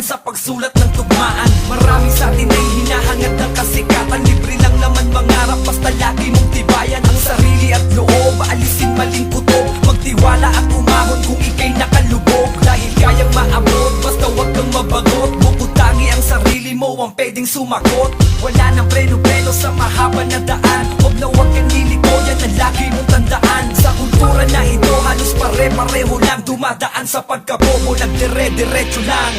sa pagsulat ng tugmaan. Marami sa atin ay hinahangad ng kasikatan. Libre lang naman mangarap, basta lagi mong tibayan ang sarili at loob. Alisin maling kutob, magtiwala at umahon kung ikay nakalubog. Dahil kayang maabot, basta wag kang mabagot. Bukod tangi ang sarili mo ang pwedeng sumagot. Wala nang preno-preno sa mahaba na daan. Huwag na huwag kang liliko, yan ang lagi mong tandaan. Sa kultura na ito, halos pare-pareho lang. Dumadaan sa pagkabobo, nagdire-diretso lang.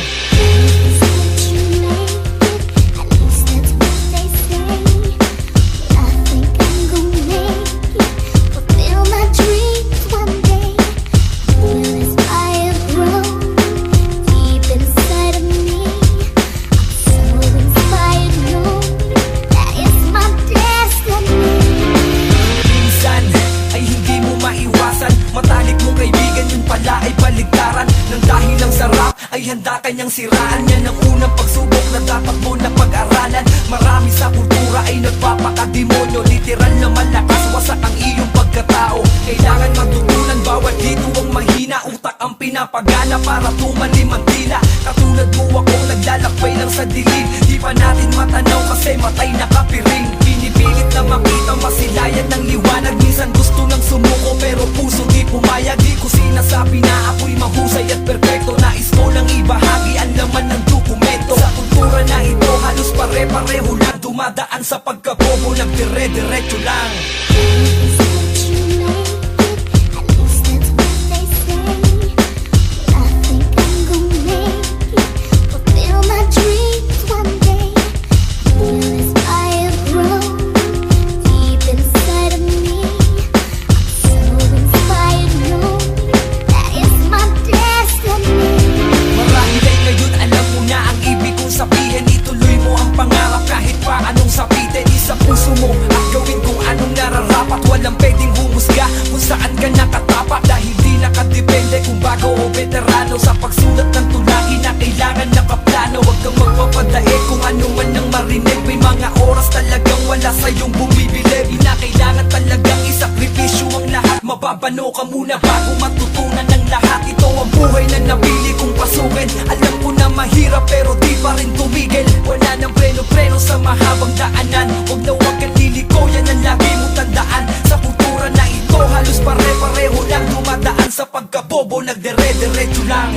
Matalik mong kaibigan, yun pala ay baligtaran. Nang dahil ang sarap ay handa kanyang siraan. Yan ang unang pagsubok na dapat mo na pag-aralan. Marami sa kultura ay nagpapakademonyo. Literal na malakas, wasak ang iyong pagkatao. Kailangan matutunan, bawat dito ang mahina. Utak ang pinapagana para tumalim ang tila. Katulad mo ako, naglalakbay lang sa dilim. Di pa natin matanaw kasi matay na kapiring. Pinipilit na makita, masilayan ng liwanag. Minsan gusto nang sumuko pero puso di pumayag. Di ko sinasabi na ako'y mahusay at perfecto. Nais ko lang ibahagi ang laman ng dokumento. Sa kultura na ito halos pare-pareho lang. Dumadaan sa pagkabobo, nagdire-diretso lang. Puso mo at gawin kung anong nararapat. Walang pwedeng humusga kung saan ka nakatapak. Dahil di nakadepende kung bago o veterano. Sa pagsulat ng tulagi na kailangan nakaplano. Huwag kang magpapadaig kung ano man ang marinig. May mga oras talagang wala sa'yong bumibili. Kailangan talagang isakripisyo ang lahat. Mababano ka muna bago matutunan ng lahat. Ito ang buhay na napili kong pasukin. Alam ko na mahirap pero di pa rin tumigil. Wala nang preno-preno sa mahabang daanan. Huwag na huwag kang liliko, yan ang lagi mong tandaan. Sa kultura na ito halos pare-pareho lang. Dumadaan sa pagkabobo, nagdire-diretso lang.